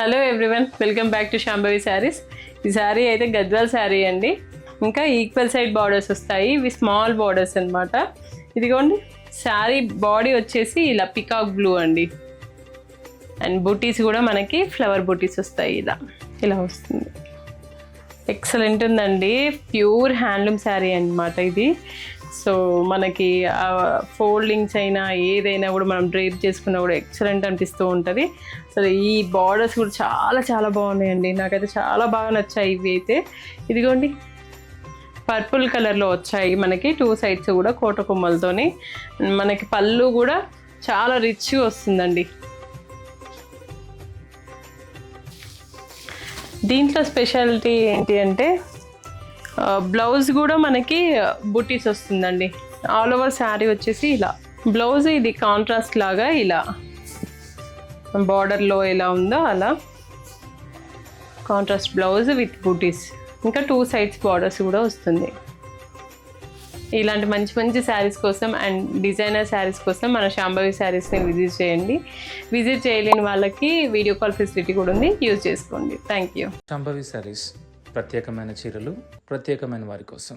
Hello everyone, welcome back to Shambhavi saris. ఈ శారీ అయితే గద్వాల్ శారీ అండి. ఇంకా ఈక్వల్ సైడ్ బార్డర్స్ వస్తాయి. ఇవి స్మాల్ బార్డర్స్ అనమాట. ఇదిగోండి, శారీ బాడీ వచ్చేసి ఇలా పికాక్ బ్లూ అండి. అండ్ బూటీస్ కూడా మనకి ఫ్లవర్ బూటీస్ వస్తాయి. ఇలా వస్తుంది. ఎక్సలెంట్ ఉందండి. ప్యూర్ హ్యాండ్లూమ్ శారీ అన్నమాట ఇది. సో మనకి ఫోల్డింగ్స్ అయినా ఏదైనా కూడా మనం డ్రేప్ చేసుకున్నా కూడా ఎక్సలెంట్ అనిపిస్తూ ఉంటుంది. అసలు ఈ బార్డర్స్ కూడా చాలా చాలా బాగున్నాయండి. నాకైతే చాలా బాగా నచ్చాయి ఇవి అయితే. ఇదిగోండి, పర్పుల్ కలర్లో వచ్చాయి మనకి. 2 సైడ్స్ కూడా కోట కొమ్మలతోని. మనకి పళ్ళు కూడా చాలా రిచ్గా వస్తుందండి. దీంట్లో స్పెషాలిటీ ఏంటి అంటే బ్లౌజ్ కూడా మనకి బుటీస్ వస్తుందండి. ఆల్ ఓవర్ శారీ వచ్చేసి ఇలా బ్లౌజ్ ఇది కాంట్రాస్ట్ లాగా ఇలా బార్డర్లో ఎలా ఉందో అలా కాంట్రాస్ట్ బ్లౌజ్ విత్ బూటీస్. ఇంకా 2 సైడ్స్ బార్డర్స్ కూడా వస్తుంది. ఇలాంటి మంచి మంచి శారీస్ కోసం అండ్ డిజైనర్ శారీస్ కోసం మన శాంభవి శారీస్ని విజిట్ చేయండి. విజిట్ చేయలేని వాళ్ళకి వీడియో కాల్ ఫెసిలిటీ కూడా ఉంది, యూజ్ చేసుకోండి. Thank you. శాంభవి శారీస్ ప్రత్యేకమైన చీరలు ప్రత్యేకమైన వారి కోసం.